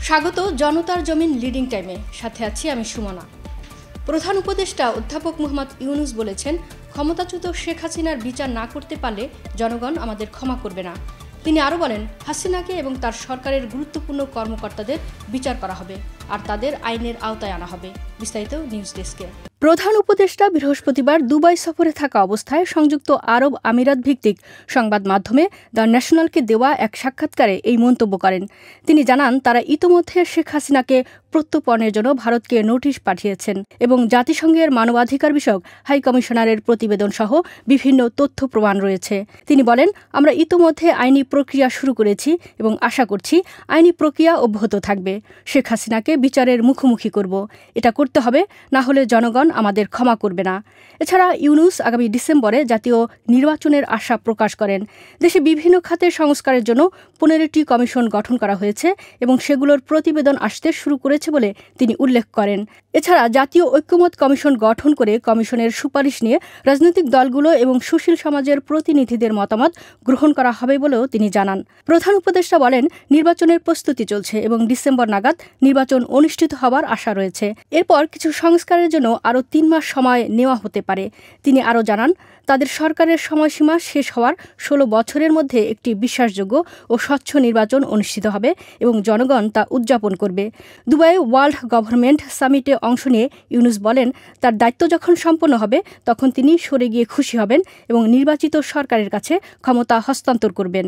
স্বাগত জনতার জমিন লিডিং টাইমে, সাথে আছি আমি সুমনা। প্রধান উপদেষ্টা অধ্যাপক মোহাম্মদ ইউনুস বলেছেন, ক্ষমতাচ্যুত শেখ হাসিনার বিচার না করতে পারলে জনগণ আমাদের ক্ষমা করবে না। তিনি আরও বলেন, হাসিনাকে এবং তার সরকারের গুরুত্বপূর্ণ কর্মকর্তাদের বিচার করা হবে আর তাদের আইনের আওতায় আনা হবে। বিস্তারিত নিউজ ডেস্কে। প্রধান উপদেষ্টা বৃহস্পতিবার দুবাই সফরে থাকা অবস্থায় সংযুক্ত আরব আমিরাত ভিত্তিক সংবাদ মাধ্যমে দ্য ন্যাশনালকে দেওয়া এক সাক্ষাৎকারে এই মন্তব্য করেন। তিনি জানান, তারা ইতোমধ্যে শেখ হাসিনাকে প্রত্যর্পণের জন্য ভারতকে নোটিশ পাঠিয়েছেন এবং জাতিসংঘের মানবাধিকার বিষয়ক হাই কমিশনারের প্রতিবেদন সহ বিভিন্ন তথ্য প্রমাণ রয়েছে। তিনি বলেন, আমরা ইতোমধ্যে আইনি প্রক্রিয়া শুরু করেছি এবং আশা করছি আইনি প্রক্রিয়া অব্যাহত থাকবে। শেখ হাসিনাকে বিচারের মুখোমুখি করব। এটা করতে হবে, না হলে জনগণ আমাদের ক্ষমা করবে না। এছাড়া ইউনুস আগামী ডিসেম্বরে জাতীয় নির্বাচনের আশা প্রকাশ করেন। দেশে বিভিন্ন খাতের সংস্কারের জন্য 15টি কমিশন গঠন করা হয়েছে এবং সেগুলোর প্রতিবেদন আসতে শুরু করেছে বলে তিনি উল্লেখ করেন। এছাড়া জাতীয় ঐক্যমত কমিশন গঠন করে কমিশনের সুপারিশ নিয়ে রাজনৈতিক দলগুলো এবং সুশীল সমাজের প্রতিনিধিদের মতামত গ্রহণ করা হবে বলেও তিনি জানান। প্রধান উপদেষ্টা বলেন, নির্বাচনের প্রস্তুতি চলছে এবং ডিসেম্বর নাগাদ নির্বাচন অনুষ্ঠিত হওয়ার আশা রয়েছে। এরপর কিছু সংস্কারের জন্য আরও 3 মাস সময় নেওয়া হতে পারে। তিনি আরও জানান, তাদের সরকারের সময়সীমা শেষ হওয়ার 16 বছরের মধ্যে একটি বিশ্বাসযোগ্য ও স্বচ্ছ নির্বাচন অনুষ্ঠিত হবে এবং জনগণ তা উদযাপন করবে। দুবাইয়ে ওয়ার্ল্ড গভর্নমেন্ট সামিটে অংশ নিয়ে ইউনুস বলেন, তার দায়িত্ব যখন সম্পন্ন হবে তখন তিনি সরে গিয়ে খুশি হবেন এবং নির্বাচিত সরকারের কাছে ক্ষমতা হস্তান্তর করবেন।